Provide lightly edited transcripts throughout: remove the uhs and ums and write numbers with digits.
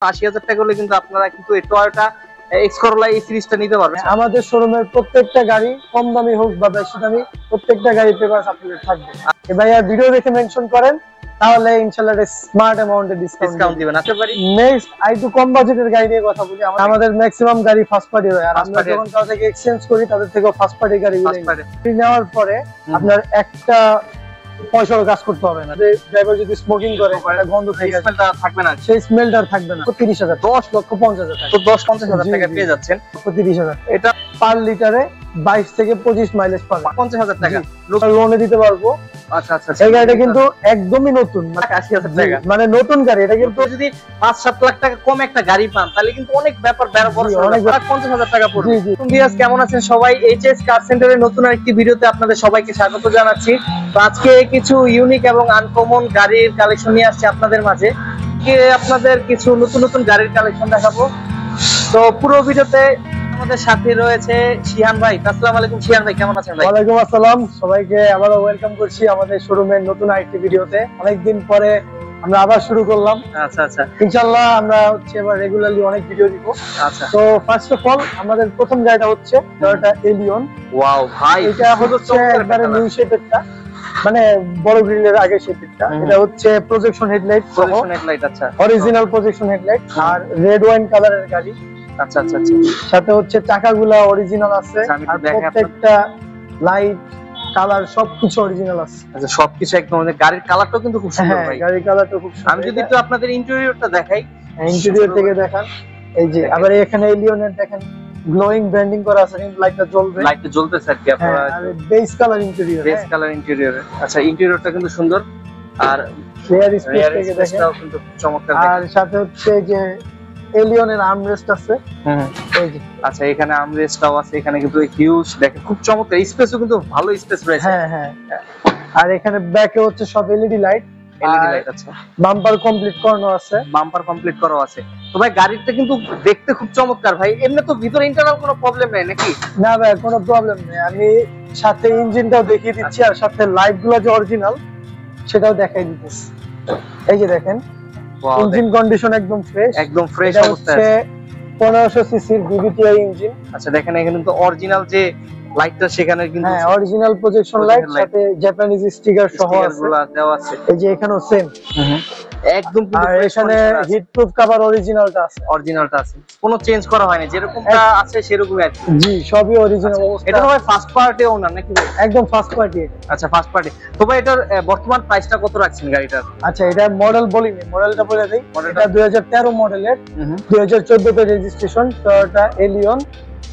80,000 টাকা হলে কিন্তু আপনারা কিন্তু এই টয়োটা এক্স করোলা এই সিরিজটা নিতে পারবেন। আমাদের শোরুমের প্রত্যেকটা গাড়ি কম দামি হোক বা বেশি দামি প্রত্যেকটা গাড়ি পেপারস আপডেট থাকবে। ভাইয়া ভিডিও দেখে মেনশন করেন তাহলে ইনশাআল্লাহ স্মার্ট অ্যামাউন্টে ডিসকাউন্ট দিবেন। আচ্ছা পারি নেক্সট আইটু কম বাজেটের গাড়ি নিয়ে কথা বলি। আমাদের ম্যাক্সিমাম গাড়ি ফার্স্ট পার্টি হয়, আর আমরা যখন কারো থেকে এক্সচেঞ্জ করি তাদের থেকে ফার্স্ট পার্টি গাড়ি নেওয়ার পরে আপনার একটা পয়সাও কাজ করতে হবে না। ড্রাইভার যদি স্মোকিং করে গন্ধ থাকবে না, সেই স্মেলটা থাকবে না। 30,000 10,50,000 তো 10-50,000 টাকা পেয়ে যাচ্ছেন। 30,000 এটা পার লিটারে 22 থেকে 25 মাইলেজ পাবে। 50,000 টাকা লোনে দিতে পারবো। আচ্ছা আচ্ছা, এই গাড়িটা কিন্তু একদমই নতুন, 80,000 টাকা মানে নতুন গাড়ি। এটা কিন্তু যদি 5-7 লাখ টাকা কম একটা গাড়ি পান তাহলে কিন্তু অনেক ব্যাপার বড় 50,000 টাকা পড়বে। ভিউয়ার্স কেমন আছেন সবাই? এইচএস কার সেন্টারের নতুন আরেকটি ভিডিওতে আপনাদের সবাইকে স্বাগত জানাচ্ছি। তো আজকে কিছু ইউনিক এবং আনকমন গাড়ির কালেকশন নিয়ে আসছি আপনাদের মাঝে। আপনাদের কিছু নতুন নতুন গাড়ির কালেকশন দেখাবো। তো পুরো ভিডিওতে আমাদের সাথে রয়েছে শিহান ভাই। আসসালামু আলাইকুম শিহান ভাই, কেমন আছেন ভাই? ওয়ালাইকুম আসসালাম, সবাইকে আবারো ওয়েলকাম করছি আমাদের শোরুমের নতুন আরেকটি ভিডিওতে। অনেকদিন পরে আমরা আবার শুরু করলাম। আচ্ছা আচ্ছা, ইনশাআল্লাহ আমরা হচ্ছে এবার রেগুলারলি অনেক ভিডিও দিব। আচ্ছা, তো ফার্স্ট অফ অল আমাদের প্রথম গাড়িটা হচ্ছে টয়োটা এলিয়ন। ওয়াও ভাই, এটা হচ্ছে একবারে নিউ শেপেরটা, মানে বড় গ্রিলের আগে শেপেরটা। এটা হচ্ছে প্রজেকশন হেডলাইট সহ, আচ্ছা অরিজিনাল প্রজেকশন হেডলাইট আর রেড ওয়াইন কালারের গাড়ি। আচ্ছা আচ্ছা আচ্ছা, সাথে হচ্ছে চাকাগুলা অরিজিনাল আছে, আর প্রত্যেকটা লাইট কালার সবকিছু অরিজিনাল আছে। আচ্ছা, সবকিছু একদম, মানে গাড়ির কালারটাও কিন্তু খুব সুন্দর ভাই। গাড়ির কালারটা খুব সুন্দর। আমি যদি একটু আপনাদের ইন্টেরিয়রটা দেখাই, ইন্টেরিয়র থেকে দেখান। এই যে আবার এখানে এলিয়নের দেখেন গ্লোয়িং ব্র্যান্ডিং করা আছে, লাইটটা জ্বলবে, লাইটটা জ্বলতেছে আর কি। আপনারা আর base colour interior, base colour interior. আচ্ছা, ইন্টেরিয়রটা কিন্তু সুন্দর, আর রিয়ার স্পেস থেকে দেখেন কিন্তু চমৎকার। আর সাথে হচ্ছে যে এলিয়নের আর্মরেস্ট আছে। এই যে আচ্ছা, এখানে আর্মরেস্টটাও আছে। এখানে কিন্তু হিউজ, দেখেন খুব চমৎকার স্পেসও কিন্তু ভালো স্পেস রয়েছে। হ্যাঁ হ্যাঁ, আর এখানে ব্যাকে হচ্ছে সব এলইডি লাইট। এলইডি লাইট আছে, বাম্পার কমপ্লিট করানো আছে। বাম্পার কমপ্লিট করা আছে। তো ভাই গাড়িটা কিন্তু দেখতে খুব চমৎকার ভাই। এমনি তো ভিতরে ইন্টারনাল কোনো প্রবলেম নাই নাকি? না ভাই, কোনো প্রবলেম নেই। আমি সাথে ইঞ্জিনটাও দেখিয়ে দিচ্ছি, আর সাথে লাইটগুলো যে অরিজিনাল সেটাও দেখাই দিতেছি। এই যে দেখেন ইঞ্জিন কন্ডিশন একদম ফ্রেশ, একদম ফ্রেশ অবস্থায় আছে। 1500 সিসির বিবিটিআই ইঞ্জিন। আচ্ছা, দেখেন এখানে কিন্তু অরিজিনাল যে লাইটটা সেখানে কিন্তু হ্যাঁ অরিজিনাল প্রজেকশন লাইট, সাথে জাপানিজ স্টিকার সহ আছে। দেওয়া আছে। এই যে এখানেও সেম একদম, আর এখানে হিট প্রুফ কভার অরিজিনালটা আছে। অরিজিনালটা আছে, কোনো চেঞ্জ করা হয়নি, যেরকমটা আছে সেরকমই আছে। জি, সবই অরিজিনাল অবস্থা। এটা ভাই ফার্স্ট পার্টি ওনার নাকি? একদম ফার্স্ট পার্টি। আচ্ছা, ফার্স্ট পার্টি। তো ভাই এটার বর্তমান প্রাইসটা কত রাখছেন গাড়িটার? আচ্ছা, এটা মডেল বলিনি, মডেলটা বলে দেই। এটা 2013 মডেলের, 2014 তে রেজিস্ট্রেশন, টয়োটা এলিয়ন।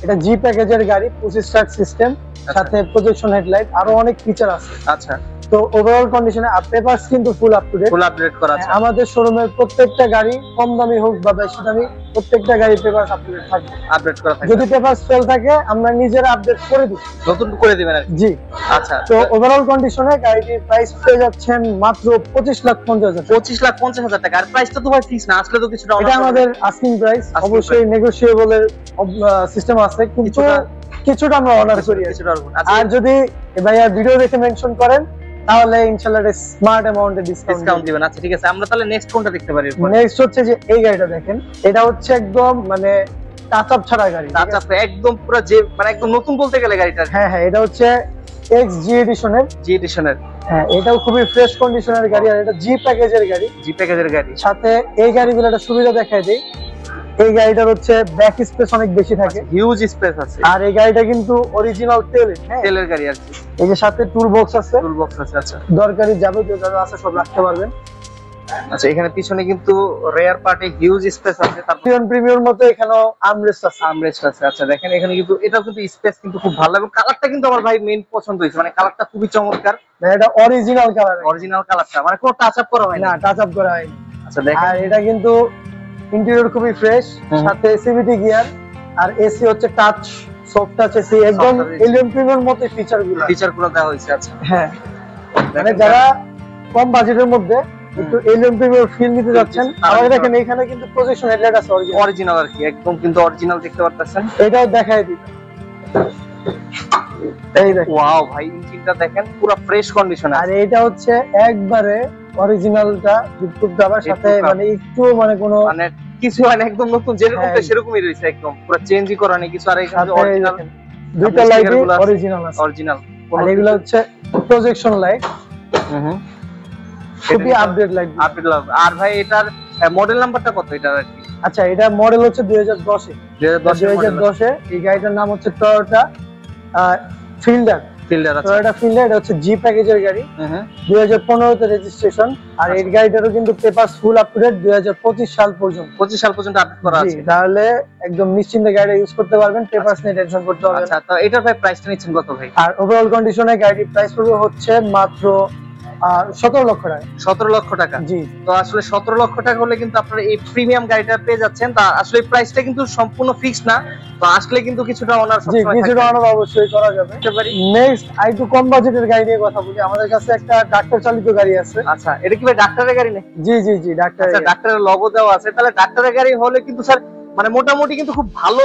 এটা জি প্যাকেজের গাড়ি, 25 স্টার্ট সিস্টেম, সাথে প্রজেকশন হেডলাইট, আরো অনেক ফিচার আছে। আচ্ছা, তো ওভারঅল কন্ডিশনে পেপারস কিন্তু full up to date, full update করা আছে। আমাদের শোরুমের প্রত্যেকটা গাড়ি কম দামি হোক বা বেশি দামি প্রত্যেকটা গাড়ি পেপারস আপডেট থাকবে, আপডেট করা থাকে। যদি পেপারস ফেল থাকে আমরা নিজেরা আপডেট করে দিই, নতুন করে দিবেন আর কি। জি। আচ্ছা, তো ওভারঅল কন্ডিশনে গাড়িটির প্রাইস পেয়ে যাচ্ছেন মাত্র 25,50,000। 25,50,000 টাকা। আর প্রাইসটা তো ভাই ফিক্স না, আসলে তো কিছুটা এটা আমাদের আস্কিং প্রাইস, অবশ্যই নেগোশিয়েবল এর সিস্টেম আছে, কিন্তু কিছুটা আমরা অনার করি। আর যদি ভাইয়া ভিডিও দেখে মেনশন করেন তাহলে ইনশাআল্লাহ স্মার্ট অ্যামাউন্টে ডিসকাউন্ট দিবেন। আচ্ছা ঠিক আছে, আমরা তাহলে নেক্সট কোনটা দেখতে পারি? নেক্সট হচ্ছে যে এই গাড়িটা দেখেন। এটা হচ্ছে একদম মানে টাচ আপ ছাড়া গাড়ি, টাচ আপ একদম পুরো, যে মানে একদম নতুন বলতে গেলে গাড়িটা। হ্যাঁ হ্যাঁ, এটা হচ্ছে এক্স জি এডিশনের। জি এডিশনের, হ্যাঁ এটাও খুবই ফ্রেশ কন্ডিশনের গাড়ি, আর এটা জি প্যাকেজের গাড়ি। জি প্যাকেজের গাড়ি। সাথে এই গাড়িগুলোর একটা সুবিধা দেখাই দেই, এই গাড়িটার হচ্ছে ব্যাক স্পেস অনেক বেশি থাকে, হিউজ স্পেস আছে। আর এই গাড়িটা কিন্তু অরিজিনাল তেলের, হ্যাঁ তেলের গাড়ি আর কি। এই যে সাথে টুল বক্স আছে, টুল বক্স আছে। আচ্ছা, দরকারি যাবতীয় যা আছে সব রাখতে পারবেন। আচ্ছা, এখানে পিছনে কিন্তু রেয়ার পার্টে হিউজ স্পেস আছে। তারপর প্রিমিয়াম মতো এখানেও আর্মরেস্ট আছে। আর্মরেস্ট আছে। আচ্ছা দেখেন এখানে কিন্তু এটাও কিন্তু স্পেস কিন্তু খুব ভালো, এবং কালারটা কিন্তু আমার ভাই মেইন পছন্দ হয়েছে, মানে কালারটা খুবই চমৎকার। এটা অরিজিনাল কালার, অরিজিনাল কালারটা, মানে কোনো টাচ আপ করা হয় না, টাচ আপ করা হয়নি। আচ্ছা দেখেন, আর এটা কিন্তু ইন্টেরিয়র খুবই ফ্রেশ, সাথে সিভিটি গিয়ার, আর এসি হচ্ছে টাচ, সফট টাচ এসি, একদম এলিয়ন প্রিমিয়াম মতো ফিচারগুলো দেওয়া হয়েছে। আচ্ছা হ্যাঁ, মানে যারা কম বাজেটের মধ্যে একটু এলিয়ন প্রিমিয়াম ফিল নিতে যাচ্ছেন, আমাদের দেখেন এখানে কিন্তু প্রজেকশন হেডলাইট আছে অরিজিনাল আর কি, একদম কিন্তু অরিজিনাল দেখতে পারতেছেন। এটাও দেখাই দিই। এই দেখেন, ওয়াও ভাই, ইঞ্জিনটা দেখেন পুরো ফ্রেশ কন্ডিশন। আর এটা হচ্ছে একবারে অরিজিনালটা, বিদ্যুৎ দাবার সাথে, মানে একটু মানে কোনো মানে কিছু হয় না, একদম নতুন যেরকমটা সেরকমই রয়েছে, একদম পুরো চেঞ্জই করা নেই কিছু। আর এখানে অরিজিনাল দুইটা লাইট অরিজিনাল আছে, অরিজিনাল। আর এগুলো হচ্ছে প্রজেকশন লাইট, খুবই আপডেট লাইট। আর ভাই এটার মডেল নাম্বারটা কত এটার আর কি? আচ্ছা, এটা মডেল হচ্ছে 2010 এ। 2010 এ এই গাড়িটার নাম হচ্ছে টয়োটা ফিল্ডার। টয়োটা ফিল্ডার, এটা হচ্ছে জি প্যাকেজের গাড়ি। 2015 তে রেজিস্ট্রেশন। আর এই গাড়িটারও কিন্তু papers full up to date 2025 সাল পর্যন্ত। 25 সাল পর্যন্ত আপডেট করা আছে। তাহলে একদম নিশ্চিন্তে গাড়িটা ইউজ করতে পারবেন, পেপারস নিয়ে টেনশন করতে হবে না। আচ্ছা, তো এটার ভাই প্রাইসটা নিচ্ছেন কত ভাই? আর ওভারঅল কন্ডিশনে গাড়ির প্রাইস পড়বে হচ্ছে মাত্র 17 লক্ষ টাকা। 17 লক্ষ টাকা। জি। তো আসলে 17 লক্ষ টাকা হলে কিন্তু আপনারা এই প্রিমিয়াম গাড়িটা পেয়ে যাচ্ছেন। তা আসলে প্রাইসটা কিন্তু সম্পূর্ণ ফিক্স না, তো আসলে কিন্তু কিছুটা অনার জি, কিছুটা অনার অবশ্যই করা যাবে। নেক্সট আইটু কম বাজেটের গাড়ি নিয়ে কথা বলি। আমাদের কাছে একটা ডাক্তার চালিত গাড়ি আছে। আচ্ছা, এটা কি ভাই ডাক্তারের গাড়ি নাকি? জি জি জি, ডাক্তার। আচ্ছা, ডাক্তারের লোগো দেওয়া আছে। তাহলে ডাক্তারের গাড়ি হলে কিন্তু স্যার মানে মোটামুটি কিন্তু খুব ভালো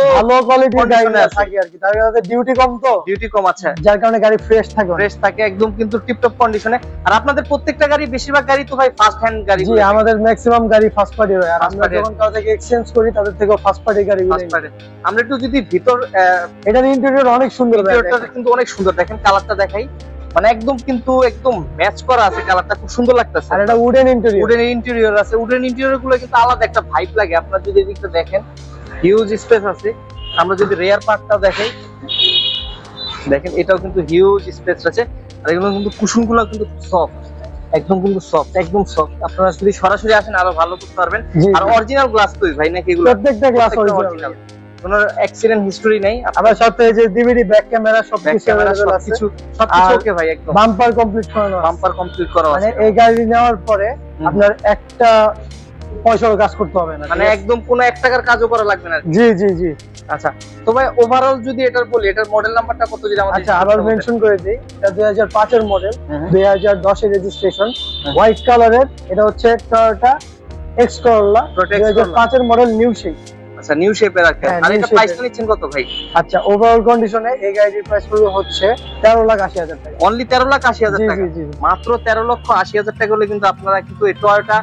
কোয়ালিটির গাড়ি থাকে আর কি। তার কারণে ডিউটি কম, তো ডিউটি কম আছে, যার কারণে গাড়ি ফ্রেশ থাকে একদম কিন্তু টিপটপ কন্ডিশনে। আর আপনাদের প্রত্যেকটা গাড়ি, বেশিরভাগ গাড়ি তো ভাই ফার্স্ট হ্যান্ড গাড়ি। জি, আমাদের ম্যাক্সিমাম গাড়ি ফার্স্ট পার্টি হয়। আর আমরা যখন কারো থেকে এক্সচেঞ্জ করি তাদের থেকে ফার্স্ট পার্টি গাড়ি গুলো। আমরা একটু যদি ভিতর, এটার ইন্টেরিয়র অনেক সুন্দর, ইন্টেরিয়রটা কিন্তু অনেক সুন্দর। দেখেন কালারটা দেখাই, মানে একদম কিন্তু একদম ম্যাচ করা আছে, কালারটা খুব সুন্দর লাগতেছে। আর এটা উডেন ইন্টেরিয়র আছে। উডেন ইন্টেরিয়র গুলো কিন্তু আলাদা একটা ভাইব লাগে। আপনারা যদি এদিকটা দেখেন, হিউজ স্পেস আছে। আমরা যদি রেয়ার পার্টটা দেখাই, দেখেন এটাও কিন্তু হিউজ স্পেস আছে। আর এগুলো কিন্তু কুশনগুলো কিন্তু সফট, একদম কিন্তু সফট, একদম সফট। আপনারা যদি সরাসরি আসেন আরো ভালো করতে পারবেন। আর অরিজিনাল গ্লাস তো ভাই নাকি এগুলো? প্রত্যেকটা গ্লাস অরিজিনাল, কোনো অ্যাক্সিডেন্ট হিস্টরি নাই। আবার সাথে এই যে ডিভিডি ব্যাক ক্যামেরা সবকিছু ওকে ভাই, একদম বাম্পার কমপ্লিট করানো, বাম্পার কমপ্লিট করা আছে। মানে এই গাড়ি নেওয়ার পরে আপনার একটা পয়সাও কাজ করতে হবে না, মানে একদম কোনো 1 টাকার কাজও করা লাগবে না। জি জি জি। আচ্ছা, তো ভাই ওভারঅল যদি এটার বলি, এটার মডেল নাম্বারটা কত যদি আমাদের? আচ্ছা, আবার মেনশন করে দেই, এটা 2005 এর মডেল, 2010 এর রেজিস্ট্রেশন, হোয়াইট কালারের। এটা হচ্ছে টয়োটা এক্স করোলা, 2005 এর মডেল, নিউ শেপ। আচ্ছা, নিউ শেপের আছে। আর এটা প্রাইসটা নিচ্ছেন কত ভাই? আচ্ছা, ওভারঅল কন্ডিশনে এই গাড়ির প্রাইস পড়বে হচ্ছে 13,80,000 টাকা। অনলি 13,80,000 টাকা? জি জি, মাত্র 13,80,000 টাকা হলে কিন্তু আপনারা কিন্তু এই টয়োটা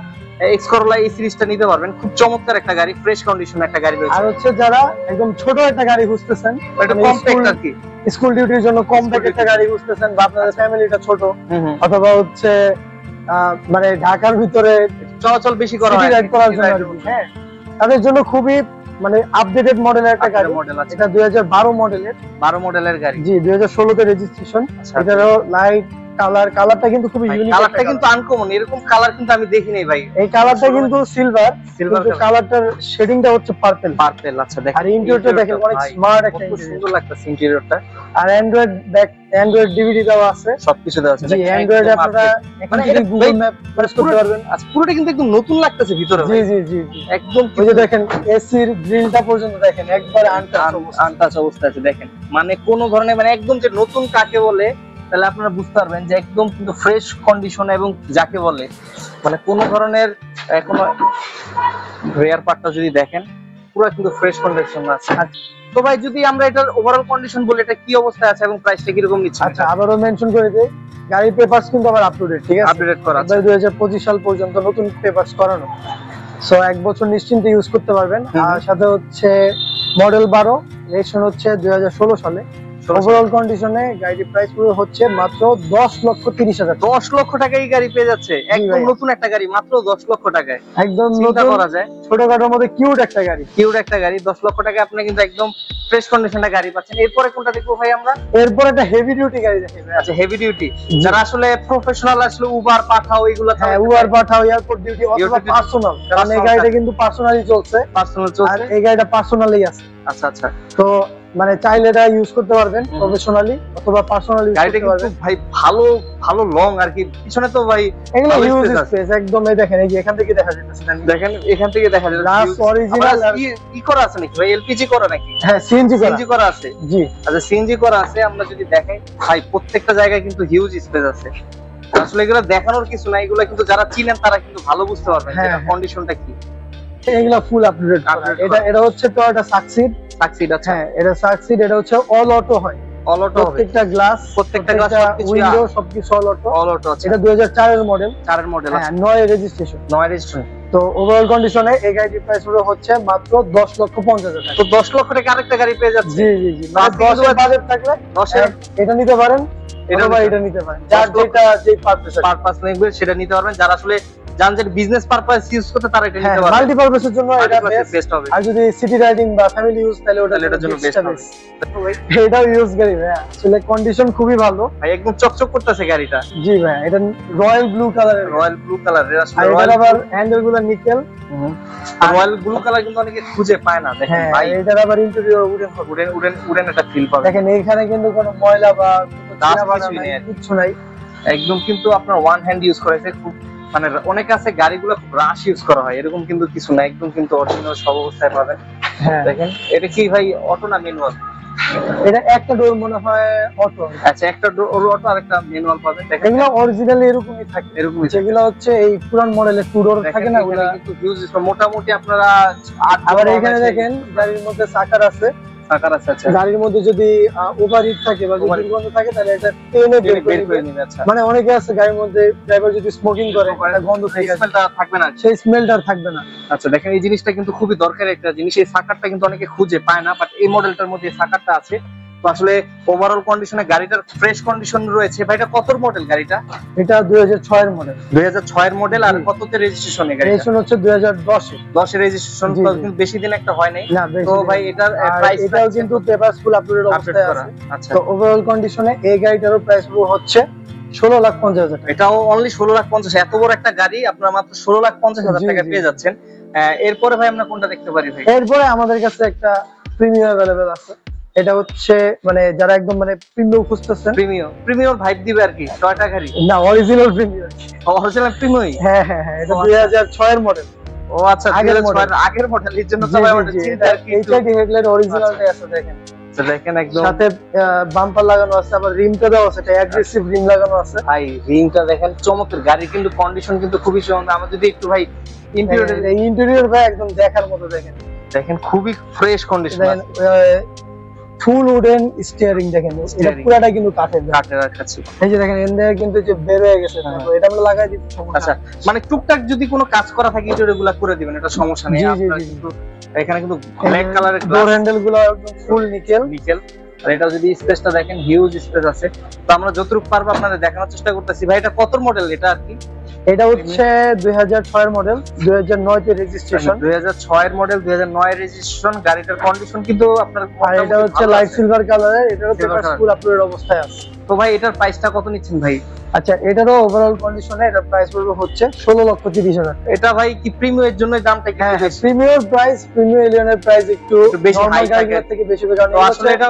এক্স করোলা এই সিরিজটা নিতে পারবেন। খুব চমৎকার একটা গাড়ি, ফ্রেশ কন্ডিশনের একটা গাড়ি রয়েছে। আর হচ্ছে যারা একদম ছোট একটা গাড়ি খুঁজতেছেন, এটা কম্প্যাক্ট আর কি, স্কুল ডিউটির জন্য কম্প্যাক্ট একটা গাড়ি খুঁজতেছেন, বা আপনাদের ফ্যামিলিটা ছোট, অথবা হচ্ছে মানে ঢাকার ভিতরে চলাচল বেশি করা হয় করার জন্য, হ্যাঁ, তাদের জন্য খুবই মানে আপডেটেড মডেলের একটা গাড়ি। এটা 2012 মডেলের, 12 মডেলের গাড়ি। জি, 2016 তে রেজিস্ট্রেশন। এটারও লাইট কালারটা কিন্তু খুবই ইউনিক, কালারটা কিন্তু আনকমন। এরকম কালার কিন্তু আমি দেখি নাই ভাই। এই কালারটা কিন্তু সিলভার, কিন্তু কালারটার শেডিংটা হচ্ছে পার্পল। আচ্ছা, দেখেন আর ইন্টেরিয়রটা দেখেন অনেক স্মার্ট একটা, খুব সুন্দর লাগতেছে ইন্টেরিয়রটা। আর অ্যান্ড্রয়েড ডিভিডি দেওয়া আছে, সবকিছু দেওয়া আছে। জি, অ্যান্ড্রয়েডে আপনারা এখন যদি গুগল ম্যাপ প্রেস করতে পারবেন। আচ্ছা, পুরোটা কিন্তু একদম নতুন লাগতেছে ভিতরে। জি জি জি, একদম। ওই যে দেখেন এসির গ্রিলটা পর্যন্ত দেখেন একবার আনটাচ অবস্থা আছে। দেখেন মানে কোন ধরনের, মানে একদম যে নতুন কাকে বলে, তাহলে আপনারা বুঝতে পারবেন যে একদম কিন্তু ফ্রেশ কন্ডিশন, এবং যাকে বলে মানে কোন ধরনের এখনো রেয়ার পার্টটা যদি দেখেন পুরো কিন্তু ফ্রেশ কন্ডিশন আছে। তো ভাই যদি আমরা এটার ওভারঅল কন্ডিশন বলি, এটা কি অবস্থায় আছে এবং প্রাইসটা কি রকম নিচ্ছে? আচ্ছা, আবারও মেনশন করে দেই, গাড়ির পেপারস কিন্তু আবার আপ টু ডেট, ঠিক আছে, আপডেট করা আছে। 2025 সাল পর্যন্ত নতুন পেপারস করানো, সো 1 বছর নিশ্চিন্তে ইউজ করতে পারবেন। আর সাথে হচ্ছে মডেল 12, রেজিস্ট্রেশন হচ্ছে 2016 সালে। ওভারঅল কন্ডিশনে গাড়ির প্রাইস পুরো হচ্ছে মাত্র 10,30,000। 10 লক্ষ টাকায় এই গাড়ি পেয়ে যাচ্ছে, একদম নতুন একটা গাড়ি মাত্র 10 লক্ষ টাকায়। একদম চিন্তা করা যায়, ছোটখাটোর মধ্যে কিউট একটা গাড়ি, 10 লক্ষ টাকায় আপনি কিন্তু একদম ফ্রেশ কন্ডিশনের গাড়ি পাচ্ছেন। এরপরে কোনটা দেখবো ভাই আমরা? এরপর একটা হেভি ডিউটি গাড়ি দেখি। আচ্ছা, হেভি ডিউটি, যারা আসলে প্রফেশনাল, আসলে উবার পাঠাও এগুলো, উবার পাঠাও, এয়ারপোর্ট ডিউটি, অথবা পার্সোনাল, কারণ এই গাড়িটা কিন্তু পার্সোনালি চলছে, আর এই গাড়িটা পার্সোনালি আছে। আচ্ছা আচ্ছা, তো মানে চাইলে এটা ইউজ করতে পারবেন প্রফেশনালি অথবা পার্সোনালি ইউজ করতে পারবেন। ভাই ভালো ভালো লং আর কি, পিছনে তো ভাই এগুলো হিউজ স্পেস, একদম। এই দেখেন, এই যে এখান থেকে দেখা যাচ্ছে, দেখেন এখান থেকে দেখা যাচ্ছে লাস্ট অরিজিনাল। কি করা আছে নাকি ভাই? এলপিজি করা নাকি? হ্যাঁ, সিএনজি করা আছে। জি, আচ্ছা, সিএনজি করা আছে। আমরা যদি দেখাই ভাই, প্রত্যেকটা জায়গায় কিন্তু হিউজ স্পেস আছে। আসলে এগুলো দেখানোর কিছু না, এগুলো কিন্তু যারা চিনেন তারা কিন্তু ভালো বুঝতে পারবেন যে কন্ডিশনটা কি। এগুলা ফুল আপডেট। এটা হচ্ছে টয়োটা সাকসিড। আচ্ছা, হ্যাঁ, এটা সাকসিড, এটা হচ্ছে অল অটো হয়। অল অটো হবে, প্রত্যেকটা গ্লাস উইন্ডো সবকিছু অল অটো। এটা 2004 এর মডেল, 4 এর মডেল আছে, 9 রেজিস্ট্রেশন। তো ওভারঅল কন্ডিশনে এই গাড়িটির প্রাইস হচ্ছে মাত্র 10,50,000 টাকা। তো 10 লক্ষ টাকা আরেকটা গাড়ি পেয়ে যাচ্ছে। জি জি জি, মানে 10 এর বাজেট থাকলে 10 এর এটা নিতে পারেন, এটা নিতে পারেন, যার যেটা যে পারপাস লাগবে সেটা নিতে পারবেন। যারা আসলে জান যে বিজনেস পারপাস ইউজ করতে তারা এটা নিতে পারবে, মাল্টি পারপাসের জন্য এটা বেস্ট হবে। আর যদি সিটি রাইডিং বা ফ্যামিলি ইউজ তাহলে ওটার জন্য বেস্ট হবে। এটাও ইউজ গাড়ি ভাই, আসলে কন্ডিশন খুবই ভালো ভাই, একদম চকচক করতেছে গাড়িটা। জি ভাই, এটা রয়্যাল ব্লু কালারের, রয়্যাল আবার হ্যান্ডেল গুলো নিকেল। রয়্যাল ব্লু কালার কিন্তু অনেকে খুঁজে পায় না, দেখেন ভাই। এটার আবার ইন্টেরিয়র উডেন একটা ফিল পাবে। দেখেন এখানে কিন্তু কোনো ময়লা বা কিছু নাই, একদম কিন্তু আপনার ওয়ান হ্যান্ড ইউজ করেছে। খুব মানে অনেকে আছে গাড়িগুলো খুব রাশ ইউজ করা হয়, এরকম কিন্তু কিছু না, একদম কিন্তু অরিজিনাল সব অবস্থায় পাবেন। দেখেন এটা কি ভাই, অটো না ম্যানুয়াল? এটা একটা ডোর মনে হয় অটো। আচ্ছা, একটা ডোর অটো আর একটা ম্যানুয়াল পাবেন। দেখেন এগুলো অরিজিনালি এরকমই থাকে, এরকমই। যেগুলো হচ্ছে এই পুরান মডেলের টু ডোর থাকে না, ওগুলো কিন্তু ইউজ মোটামুটি আপনারা। আবার এখানে দেখেন গাড়ির মধ্যে সাকার আছে। আচ্ছা, গাড়ির মধ্যে যদি ওভারহিট থাকে বা দুর্গন্ধ থাকে তাহলে এটা টেনে বের করে নেবে। আচ্ছা, মানে অনেকে আছে গাড়ির মধ্যে ড্রাইভার যদি স্মোকিং করে এটা গন্ধ থেকে স্মেলটা থাকবে না, সেই স্মেলটা থাকবে না। আচ্ছা, দেখেন এই জিনিসটা কিন্তু খুবই দরকারি একটা জিনিস। এই সাকারটা কিন্তু অনেকে খুঁজে পায় না, বাট এই মডেলটার মধ্যে সাকারটা আছে। তো আসলে ওভারঅল কন্ডিশনে গাড়িটার ফ্রেশ কন্ডিশন রয়েছে। ভাই, এটা কত মডেল গাড়িটা? এটা 2006 এর মডেল। 2006 এর মডেল। আর কততে রেজিস্ট্রেশন? রেজিস্ট্রেশন হচ্ছে 2010 এর রেজিস্ট্রেশন। কিন্তু বেশি দিন একটা হয় নাই। না, তো ভাই এটার প্রাইস, এটাও কিন্তু পেপারস ফুল আপডেটেড অবস্থায় আছে। আচ্ছা, তো ওভারঅল কন্ডিশনে এই গাড়িটারও প্রাইস হচ্ছে 16,50,000 টাকা। এটাও অনলি 16,50,000। এত বড় একটা গাড়ি আপনারা মাত্র 16,50,000 টাকা পেয়ে যাচ্ছেন। এরপরে ভাই আমরা কোনটা দেখতে পারি ভাই? এরপরে আমাদের কাছে একটা প্রিমিয়াম अवेलेबल আছে। এটা হচ্ছে মানে যারা একদম মানে প্রিমিয়াম খুঁজতেছেন, প্রিমিয়াম ভাইব দিবে আর কি, টয়োটা গাড়ি না, অরিজিনাল প্রিমিয়াম। Original premium? হ্যাঁ, এটা 2006 এর মডেল। ও আচ্ছা, 2006 এর আগের মডেল। এর জন্য সবাই আমাদের চিন্তা আর কি। এইচআইডি হেডলাইট অরিজিনালটাই আছে, দেখেন। দেখেন একদম সাথে বাম্পার লাগানো আছে, আবার রিমটা দেওয়া আছে, এটা অ্যাগ্রেসিভ রিম লাগানো আছে। ভাই, রিমটা দেখেন চমৎকার। গাড়ির কিন্তু কন্ডিশন কিন্তু খুবই সুন্দর। আমরা যদি একটু ভাই ইন্টেরিয়র ভাই একদম দেখার মতো, দেখেন খুবই ফ্রেশ কন্ডিশন। ফুল উডেন স্টিয়ারিং, দেখেন এটা পুরাটা কিন্তু কাঠের কাছে। এই যে দেখেন এন্ড কিন্তু যে বের হয়ে গেছে, এটা আমরা লাগাই দিতে সমস্যা। আচ্ছা, মানে টুকটাক যদি কোনো কাজ করা থাকে এগুলা করে দিবেন, এটা সমস্যা নেই। আপনারা কিন্তু এখানে কিন্তু ব্ল্যাক কালারের ডোর হ্যান্ডেল গুলো একদম ফুল নিকেল। আর এটা যদি স্পেসটা দেখেন, হিউজ স্পেস আছে। তো আমরা যতটুকু পারবো আপনাদের দেখানোর চেষ্টা করতেছি। ভাই, এটা কত মডেল এটা আর কি? এটা হচ্ছে 2006 এর মডেল, 2009 তে রেজিস্ট্রেশন। 2006 এর মডেল, 2009 এর রেজিস্ট্রেশন। গাড়িটার কন্ডিশন কিন্তু আপনার, আর এটা হচ্ছে লাইট সিলভার কালারের, এটারও পেপারস ফুল আপডেটেড অবস্থায় আছে। তো ভাই, এটার প্রাইসটা কত নিচ্ছেন ভাই? আচ্ছা, এটারও ওভারঅল কন্ডিশনে এটার প্রাইস হচ্ছে 16,30,000। এটা ভাই কি প্রিমিয়ামের জন্য দামটা কি? হ্যাঁ, প্রিমিয়াম প্রাইস, প্রিমিয়াম এলিয়নের প্রাইস একটু বেশি, হাই গাড়িগুলোর থেকে বেশি হবে, কারণ আসলে এটা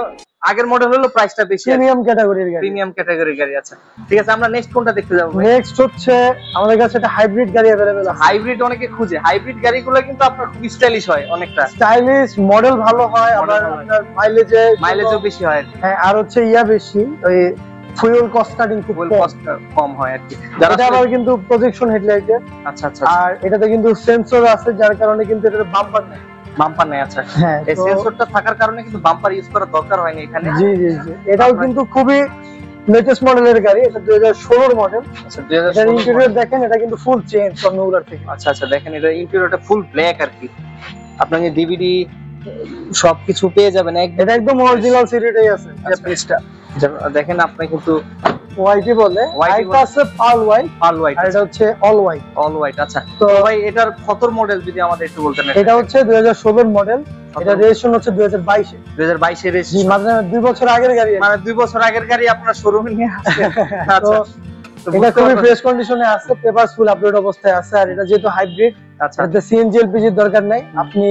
আগের মডেল হলো প্রাইসটা বেশি, প্রিমিয়াম ক্যাটাগরির গাড়ি। আচ্ছা, ঠিক আছে, আমরা নেক্সট কোনটা দেখতে যাব? নেক্সট হচ্ছে আমাদের কাছে একটা হাইব্রিড গাড়ি अवेलेबल আছে। হাইব্রিড অনেকে খুঁজে। হাইব্রিড গাড়িগুলো কিন্তু আপনার খুব স্টাইলিশ হয়, অনেকটা স্টাইলিশ, মডেল ভালো হয়, আবার আপনার মাইলেজও বেশি হয়। হ্যাঁ, আর হচ্ছে বেশি, ওই ফুয়েল কস্ট কাটিং খুব কম হয় আর কি। এটা আবার কিন্তু প্রজেকশন হেডলাইটের। আচ্ছা, আর এটাতে কিন্তু সেন্সর আছে, যার কারণে কিন্তু এটাতে বাম্পার নেই। আচ্ছা, এই সেন্সরটা থাকার কারণে কিন্তু বাম্পার ইউজ করার দরকার হয়নি এখানে। জি। এটাও কিন্তু খুবই লেটেস্ট মডেলের গাড়ি, এটা 2016 মডেল। আচ্ছা, এটার ইন্টেরিয়র দেখেন, এটা কিন্তু ফুল চেঞ্জ অন্যগুলোর থেকে। আচ্ছা, দেখেন এটা ইন্টেরিয়রটা ফুল ব্ল্যাক আর কি। আপনাকে ডিভিডি সবকিছু পেয়ে যাবেন। এটা একদম অরিজিনাল সিরিজটাই আছে। দেখেন আপনি কিন্তু হোয়াইটই বলে, এটা আছে পার্ল হোয়াইট, আর এটা হচ্ছে অল হোয়াইট। আচ্ছা, তো ভাই এটার কত মডেল যদি আমাদের একটু বলতেন? এটা হচ্ছে 2016 মডেল, এটা রেজিস্ট্রেশন হচ্ছে 2022 এ। 2022 এর রেজিস্ট্রেশন, মানে 2 বছর আগের গাড়ি, মানে 2 বছর আগের গাড়ি আপনার শোরুমে নিয়ে আসছে। আচ্ছা, এটা খুবই ফ্রেশ কন্ডিশনে আছে, পেপারস ফুল আপডেট অবস্থায় আছে। আর এটা যেহেতু হাইব্রিড, আচ্ছা, এতে সিএনজি এলপিজির দরকার নাই, আপনি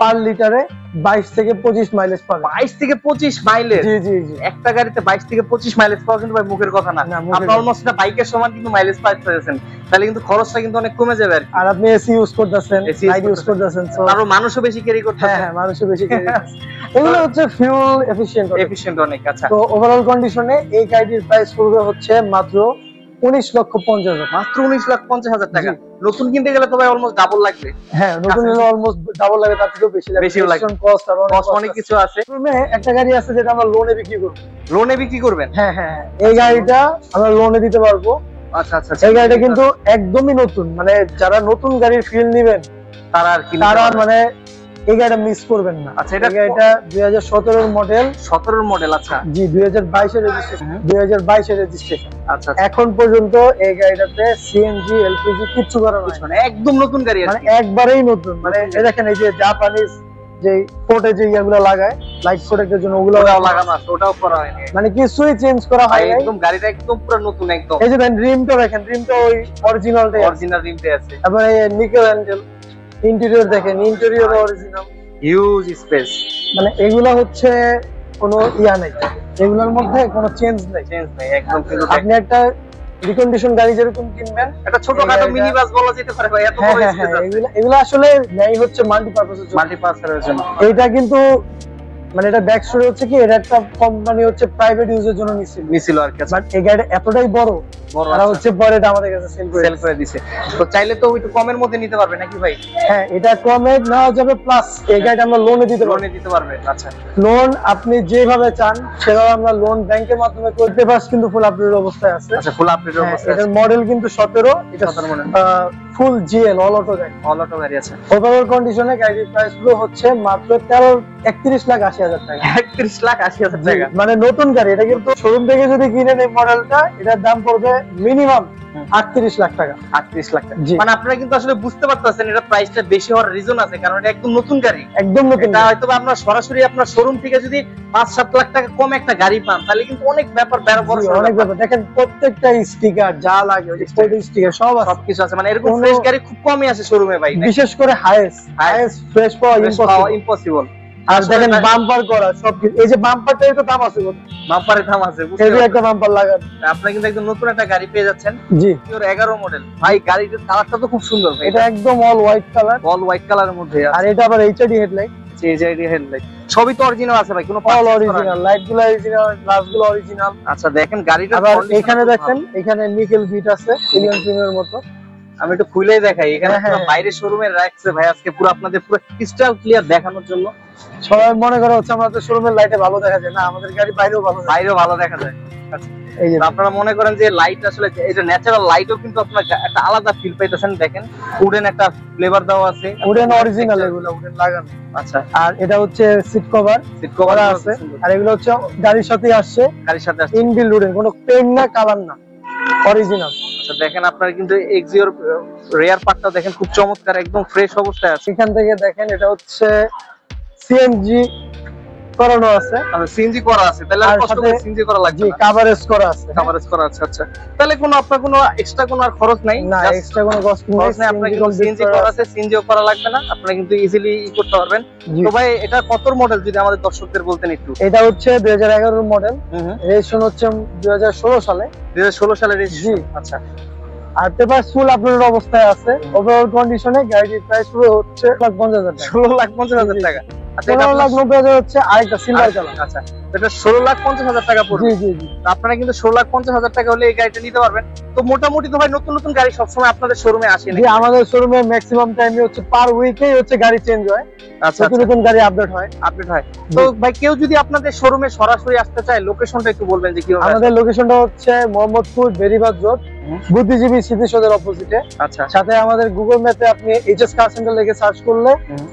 পার লিটারে 22 থেকে 25 মাইলেজ পাবেন। 22 থেকে 25 মাইলেজ? জি। একটা গাড়িতে 22 থেকে 25 মাইলেজ পাওয়া কিন্তু ভাই মুখের কথা না। আপনি অলমোস্ট এটা বাইকের সমান কিন্তু মাইলেজ পাচ্ছেন, তাহলে কিন্তু খরচটা কিন্তু অনেক কমে যাবে আর আপনি এসি ইউজ করতেছেন, লাইট ইউজ করতেছেন, আরো মানুষও বেশি ক্যারি করতেছেন। হ্যাঁ, মানুষও বেশি ক্যারি করতেছেন। এগুলো হচ্ছে ফিউল এফিশিয়েন্ট অনেক। আচ্ছা, তো ওভারঅল কন্ডিশনে এই গাড়ির প্রাইস পড়বে হচ্ছে মাত্র 19,50,000 মাত্র 19,50,000 টাকা। নতুন কিনতে গেলে তো ভাই অলমোস্ট ডাবল লাগবে। হ্যাঁ, নতুন হলে অলমোস্ট ডাবল লাগে, তার থেকেও বেশি লাগে। বেশিও লাগে। কস্ট আর অনেক কিছু আছে। একটা গাড়ি আছে যেটা আমরা লোনে বিক্রি করব। লোনে বিক্রি করবেন? হ্যাঁ হ্যাঁ, এই গাড়িটা আমরা লোনে দিতে পারবো। আচ্ছা আচ্ছা। এই গাড়িটা কিন্তু একদমই নতুন, মানে যারা নতুন গাড়ির ফিল নেবেন তারা মানে এই গাড়িটা মিস করবেন না। আচ্ছা, এটা 2017 এর মডেল। 17 মডেল। আচ্ছা জি, 2022 এর রেজিস্ট্রেশন। 2022 এর রেজিস্ট্রেশন। আচ্ছা, এখন পর্যন্ত এই গাড়িটাতে সিএনজি এলপিজি কিচ্ছু করা নাই, মানে একদম নতুন গাড়ি, মানে একবারেই নতুন। মানে এই দেখেন, এই যে জাপানিজ যে কোটে যে ইয়াগুলো লাগায় লাইট প্রোটেক্টের জন্য, ওগুলো লাগানো আছে, ওটাও করা হয়নি, মানে কিছুই চেঞ্জ করা হয় নাই। একদম গাড়িটা একদম পুরো নতুন একদম। এই যে দেখেন রিমটা, দেখেন রিমটা ওই অরিজিনালটাই, অরিজিনাল রিমটাই আছে। তারপরে নিকেল হ্যান্ডেল, ইন্টেরিয়র দেখেন, ইন্টেরিয়র অরিজিনাল, হিউজ স্পেস। মানে এগুলা হচ্ছে কোনো ইয়া নাই, এগুলোর মধ্যে কোনো চেঞ্জ নাই, একদম। কিন্তু আপনি একটা রিকন্ডিশন গাড়ি যেরকম কিনবেন, একটা ছোটখাটো মিনি বাস বলা যেতে পারে ভাই, এত বড় স্পেস আছে। এগুলো আসলে নেই হচ্ছে মাল্টিপারপাসের জন্য, মাল্টিপারপাসের জন্য। এইটা কিন্তু মানে এটা ব্যাক স্টোরি হচ্ছে কি, এটা একটা কোম্পানি হচ্ছে প্রাইভেট ইউজের জন্য নিছিল আর কি। বাট এই গাড়িটা এতটাই বড় তারা হচ্ছে পরে এটা আমাদের কাছে সেল করে দিছে। তো চাইলে তো একটু কমের মধ্যে নিতে পারবে নাকি ভাই? হ্যাঁ, এটা কমে নেওয়া যাবে, প্লাস এই গাড়িটা আমরা লোনে দিতে পারবে। আচ্ছা, লোন আপনি যেভাবে চান সেভাবে আমরা লোন ব্যাংকের মাধ্যমে করতে পারছি, কিন্তু ফুল আপডেট অবস্থায় আছে। আচ্ছা, ফুল আপডেট অবস্থায় আছে। এটার মডেল কিন্তু 17, এটা ফুল জিএল অল অটো গাড়ি আছে। ওভারঅল কন্ডিশনে গাড়ির প্রাইস গুলো হচ্ছে মাত্র 31,80,000 টাকা। 31,80,000 টাকা, মানে নতুন গাড়ি। এটা কিন্তু শোরুম থেকে যদি কিনেন এই মডেলটা, এটার দাম পড়বে মিনিমাম 38 লাখ টাকা। 38 লাখ টাকা। মানে আপনারা কিন্তু আসলে বুঝতে পারতেছেন এটা প্রাইসটা বেশি হওয়ার রিজন আছে, কারণ এটা একদম নতুন গাড়ি, একদম নতুন। এটা হয়তো আপনারা সরাসরি আপনার শোরুম থেকে যদি 5-7 লাখ টাকা কম একটা গাড়ি পান, তাহলে কিন্তু অনেক ব্যাপার অনেক ব্যাপার। দেখেন প্রত্যেকটা স্টিকার যা লাগে, ওই যে স্টিকার সবকিছু আছে। মানে এরকম ফ্রেশ গাড়ি খুব কমই আসে শোরুমে ভাই, বিশেষ করে হাইয়েস্ট ফ্রেশ পাওয়া ইম্পসিবল। আর দেখেন বাম্পার করা সবকিছু, এই যে বাম্পারটাই তো দাম আছে, বাম্পারের দাম আছে, এই একটা বাম্পার লাগান। আপনি কিন্তু একদম নতুন একটা গাড়ি পেয়ে যাচ্ছেন। জি, 11 মডেল ভাই। গাড়ির কালারটা তো খুব সুন্দর ভাই, এটা একদম অল হোয়াইট কালারের মধ্যে। আর এটা আবার এইচডি হেডলাইট। হেডলাইট সবই তো অরিজিনাল আছে ভাই, কোনো অল অরিজিনাল, লাইটগুলো অরিজিনাল, গ্লাসগুলো অরিজিনাল। আচ্ছা, দেখেন গাড়িটা আবার এখানে দেখেন, এখানে নিকেল বিট আছে এলিয়ন প্রিমিয়ার মতো। আমি একটু খুলেই দেখাই, এখানে পুরো বাইরে শোরুমে রাখছে ভাই আজকে পুরো আপনাদের পুরো ক্রিস্টাল ক্লিয়ার দেখানোর জন্য। সবাই মনে করে হচ্ছে আমাদের শোরুমের লাইটে ভালো দেখা যায়, না আমাদের গাড়ি বাইরেও ভালো দেখা যায়। আচ্ছা, এই যে আপনারা মনে করেন যে লাইট আসলে এই যে ন্যাচারাল লাইটও কিন্তু আপনারা একটা আলাদা ফিল পাইতেছেন। দেখেন উডেন একটা ফ্লেভার দেওয়া আছে, উডেন অরিজিনাল, এগুলো উডেন লাগানো। আচ্ছা, আর এটা হচ্ছে সিট কভার আছে, আর এগুলো হচ্ছে গাড়ির সাথে আসছে, ইনবিল্ট উডেন, কোনো পেইন্ট না কালার না, অরিজিনাল। দেখেন আপনারা কিন্তু এক্সিওর রেয়ার পার্টটা দেখেন খুব চমৎকার, একদম ফ্রেশ অবস্থায় আছে। এখান থেকে দেখেন এটা হচ্ছে সিএনজি করানো আছে, সিএনজি করা আছে, তাহলে আর কষ্ট করে সিএনজি করা লাগবে না। কভারেজ করা আছে, আচ্ছা, তাহলে কোনো আপনার কোনো এক্সট্রা কোনো আর খরচ নাই? না, এক্সট্রা কোনো কষ্ট নাই। আপনার কিন্তু সিএনজি করা আছে, সিএনজিও করা লাগবে না, আপনারা কিন্তু ইজিলি করতে পারবেন। তো ভাই এটা কত মডেল যদি আমাদের দর্শকদের বলতেন একটু? এটা হচ্ছে 2011 মডেল, রেজিস্ট্রেশন হচ্ছে 2016 সালে। 2016 সালে রেজিস্ট্রেশন। আচ্ছা, আর পেপার ফুল আপলোডেড অবস্থায় আছে। ওভারঅল কন্ডিশনে গাড়ির প্রাইস পুরো হচ্ছে 16,50,000 টাকা। 16,50,000 টাকা। আচ্ছা, 16,90,000 হচ্ছে আরেকটা সিলভার কালার। আচ্ছা, এটা 16,50,000 টাকা পড়বে। জি। আপনারা কিন্তু 16,50,000 টাকা হলে এই গাড়িটা নিতে পারবেন। তো মোটামুটি তো ভাই নতুন গাড়ি সবসময় আপনাদের শোরুমে আসে না? জি, আমাদের শোরুমে ম্যাক্সিমাম টাইমে হচ্ছে পার উইকেই হচ্ছে গাড়ি চেঞ্জ হয়। আচ্ছা, নতুন গাড়ি আপডেট হয়। তো ভাই কেউ যদি আপনাদের শোরুমে সরাসরি আসতে চায়, লোকেশনটা একটু বলবেন যে কিভাবে? আমাদের লোকেশনটা হচ্ছে মোহাম্মদপুর বেরিবাদ রোড, বুদ্ধিজীবী স্মৃতিসৌধের অপোজিটে। আচ্ছা, সাথে আমাদের গুগল ম্যাপে আপনি এইচএস কার সেন্টার লিখে সার্চ করলে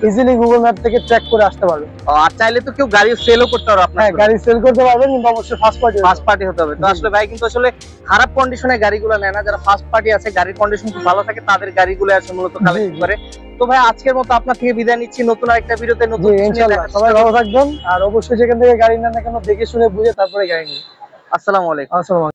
ইজিলি গুগল ম্যাপ থেকে ট্র্যাক করে আসতে পারবেন। আর চাইলে তো কেউ গাড়ি সেলও করতে পারবে আপনার? হ্যাঁ, গাড়ি সেল করতে পারবেন, কিন্তু অবশ্যই ফার্স্ট পার্টি হতে হবে। তো আসলে ভাই কিন্তু আসলে খারাপ কন্ডিশনে গাড়িগুলো নেয় না, যারা ফার্স্ট পার্টি আছে গাড়ির কন্ডিশন খুব ভালো থাকে তাদের গাড়িগুলো আসলে মূলত কালেক্ট করে। তো ভাই আজকের মতো আপনার থেকে বিদায় নিচ্ছি, নতুন আরেকটা ভিডিওতে নতুন ইনশাআল্লাহ। সবাই ভালো থাকবেন, আর অবশ্যই যেখান থেকে গাড়ি নেন না কেন দেখে শুনে বুঝে তারপরে গাড়ি নিন। আসসালামু আলাইকুম।